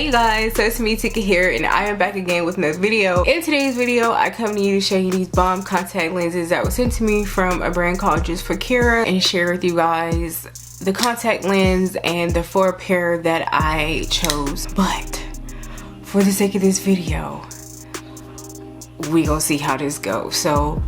Hey guys, so it's me, Tika here, and I am back again with another video. In today's video, I come to you to show you these bomb contact lenses that were sent to me from a brand called JUST4KIRA and share with you guys the contact lens and the 4 pair that I chose. But for the sake of this video, we gonna see how this goes. So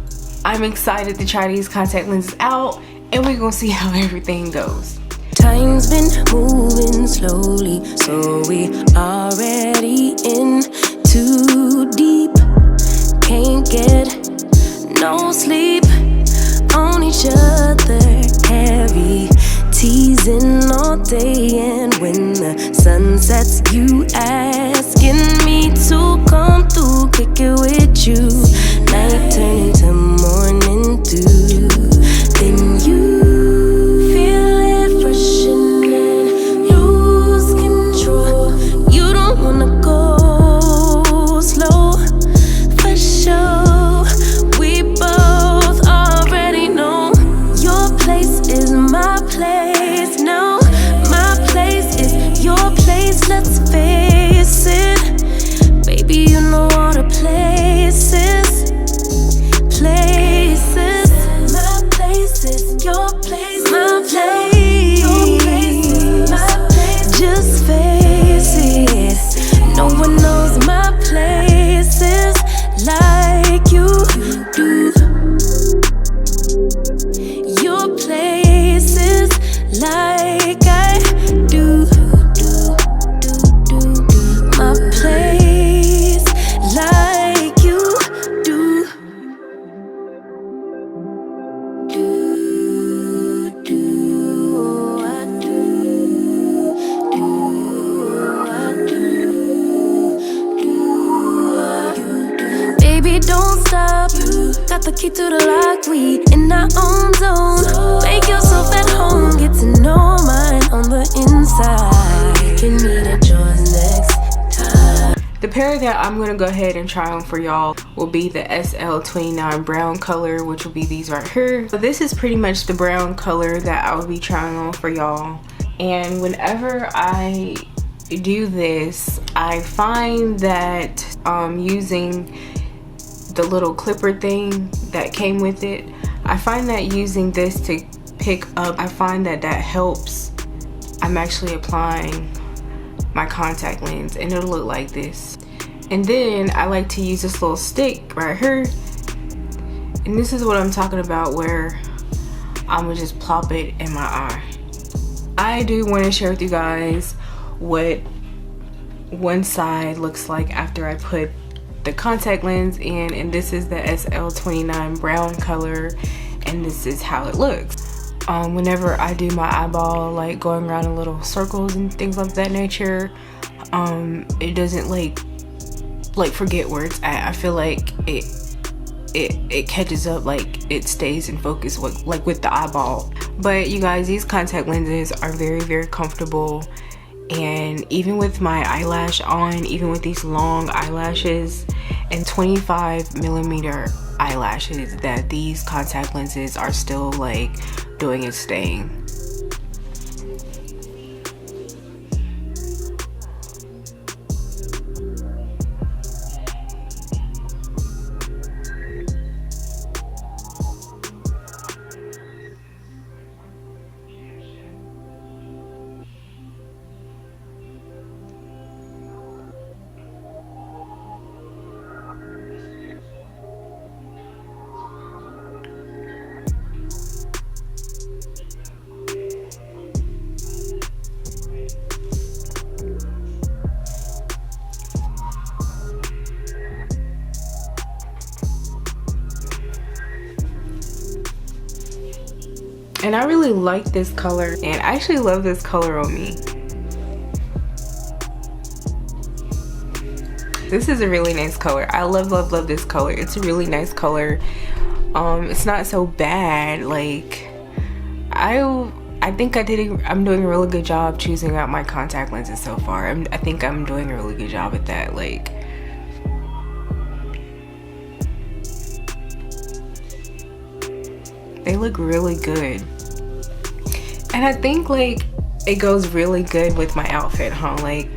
I'm excited to try these contact lenses out, and we gonna see how everything goes. Time's been moving slowly, so we already in too deep. Can't get no sleep on each other, heavy teasing all day. And when the sun sets, you asking me to come through, kick it with you. Night turning to morning dew, then you don't stop. Got the key to the lock, we in our own zone. Make yourself at home, get to know mine on the inside. Can meet at yours next time. The pair that I'm gonna go ahead and try on for y'all will be the SL29 brown color, which will be these right here. So this is pretty much the brown color that I will be trying on for y'all. And whenever I do this, I find that using the little clipper thing that came with it, I find that using this to pick up, I find that that helps. I'm actually applying my contact lens and it'll look like this. And then I like to use this little stick right here, and this is what I'm talking about, where I'm gonna just plop it in my eye. I do want to share with you guys what one side looks like after I put the contact lens in, and this is the SL29 brown color, and this is how it looks. Whenever I do my eyeball, like going around in little circles and things of that nature, it doesn't like forget where it's at. I feel like it catches up, like it stays in focus with, like with the eyeball. But you guys, these contact lenses are very, very comfortable. And even with my eyelash on, even with these long eyelashes and 25mm eyelashes, that these contact lenses are still like doing its thing. And I really like this color, and I actually love this color on me. This is a really nice color. I love, love, love this color. It's a really nice color. It's not so bad. Like, I think I'm doing a really good job choosing out my contact lenses so far. I think I'm doing a really good job at that. Like, they look really good. And I think like it goes really good with my outfit, huh? Like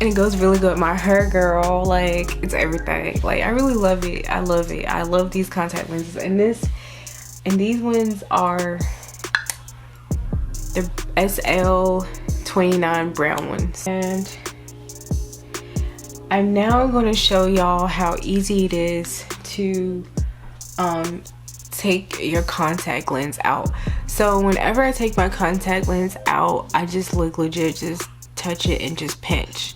and it goes really good with my hair, girl. Like, it's everything. Like, I really love it. I love it. I love these contact lenses. And these ones are the SL29 brown ones. And I'm now going to show y'all how easy it is to take your contact lens out. So whenever I take my contact lens out, I just legit just touch it and just pinch.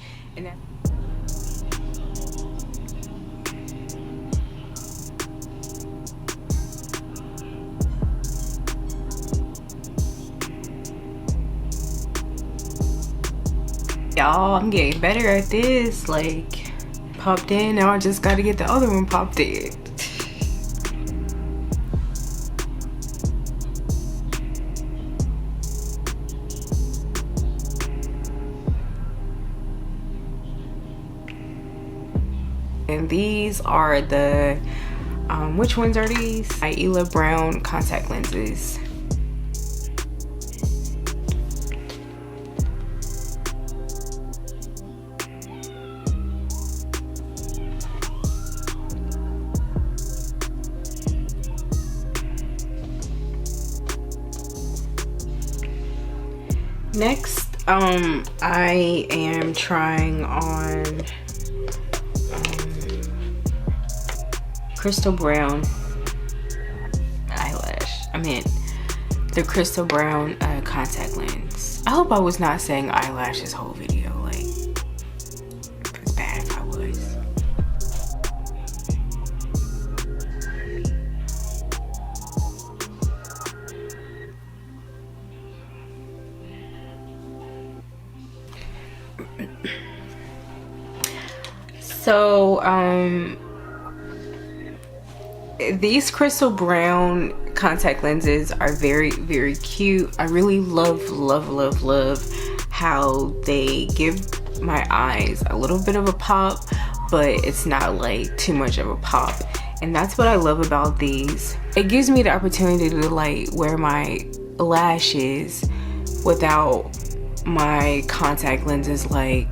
Y'all, I'm getting better at this. Like, popped in, now I just gotta get the other one popped in. And these are the which ones are these? NEALA brown contact lenses. Next, I am trying on crystal brown eyelash. I meant the crystal brown contact lens. I hope I was not saying eyelash this whole video. Like, it's bad if I was. So, these crystal brown contact lenses are very, very cute. I really love how they give my eyes a little bit of a pop, but it's not like too much of a pop. And that's what I love about these. It gives me the opportunity to like wear my lashes without my contact lenses like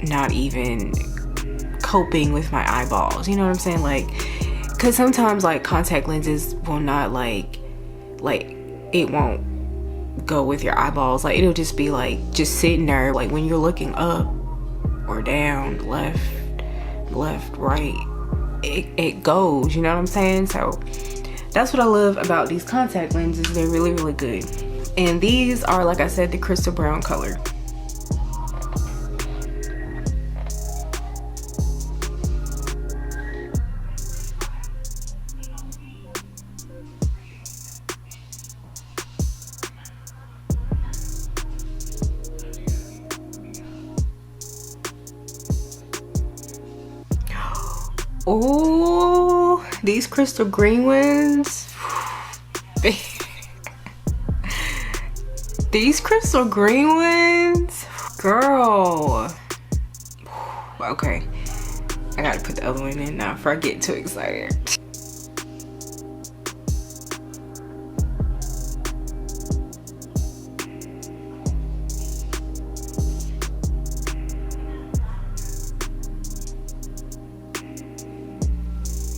not even coping with my eyeballs. You know what I'm saying? Like, because sometimes like contact lenses will not like it won't go with your eyeballs. Like, it'll just be like just sitting there. Like, when you're looking up or down, left, right, it goes, you know what I'm saying? So that's what I love about these contact lenses. They're really, really good. And these are, like I said, the crystal brown color. Oh, these crystal green ones. These crystal green ones, girl. Okay, I gotta put the other one in now before I get too excited.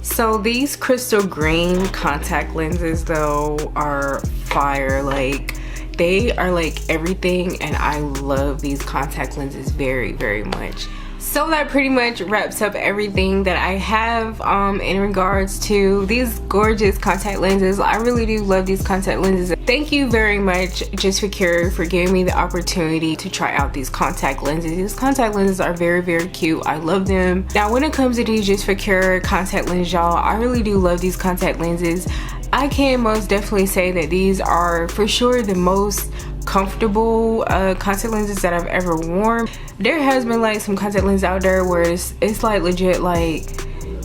So these crystal green contact lenses though are fire. Like, they are like everything, and I love these contact lenses very, very much. So that pretty much wraps up everything that I have in regards to these gorgeous contact lenses. I really do love these contact lenses. Thank you very much, JUST4KIRA, for giving me the opportunity to try out these contact lenses. These contact lenses are very, very cute. I love them. Now, when it comes to these JUST4KIRA contact lenses, y'all, I really do love these contact lenses. I can most definitely say that these are for sure the most comfortable contact lenses that I've ever worn. There has been like some contact lenses out there where it's like legit, like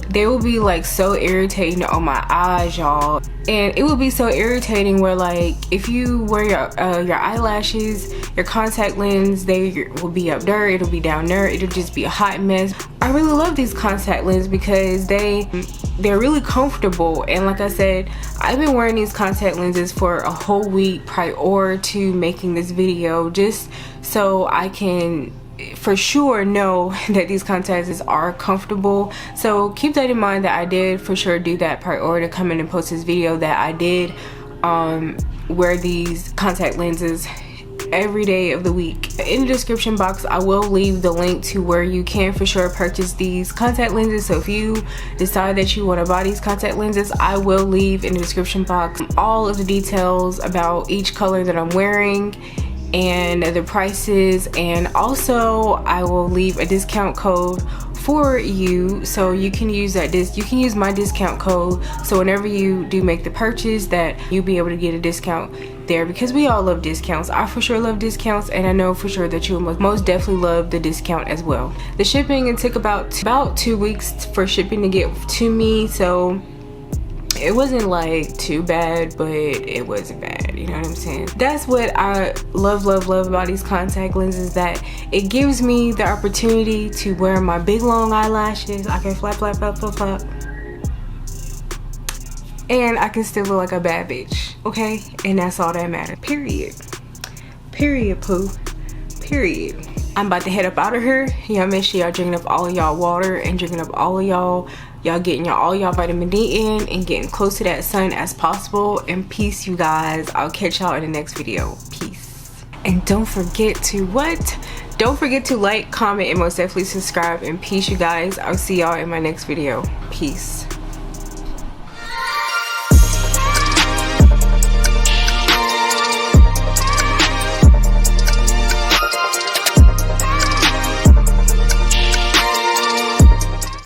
they will be like so irritating on my eyes, y'all. And it will be so irritating where like if you wear your eyelashes, your contact lens, they will be up there, it'll be down there, it'll just be a hot mess. I really love these contact lenses because they're really comfortable. And like I said, I've been wearing these contact lenses for a whole week prior to making this video, just so I can for sure know that these contacts are comfortable. So keep that in mind, that I did for sure do that prior to come in and post this video, that I did wear these contact lenses every day of the week. In the description box I will leave the link to where you can for sure purchase these contact lenses. So if you decide that you want to buy these contact lenses, I will leave in the description box all of the details about each color that I'm wearing and the prices, and also I will leave a discount code for you, so you can use that you can use my discount code, so whenever you do make the purchase that you'll be able to get a discount there, because we all love discounts. I for sure love discounts, and I know for sure that you will most definitely love the discount as well. The shipping, it took about 2 weeks for shipping to get to me, so it wasn't like too bad, but it wasn't bad, you know what I'm saying? That's what I love about these contact lenses, that it gives me the opportunity to wear my big long eyelashes. I can flap, and I can still look like a bad bitch, okay? And that's all that matters, period. Period, poo. Period. I'm about to head up out of here. Y'all make sure y'all drinking up all of y'all water and drinking up all of y'all getting all y'all vitamin D in and getting close to that sun as possible. And peace, you guys. I'll catch y'all in the next video. Peace. And don't forget to don't forget to like, comment, and most definitely subscribe. And peace, you guys. I'll see y'all in my next video. Peace.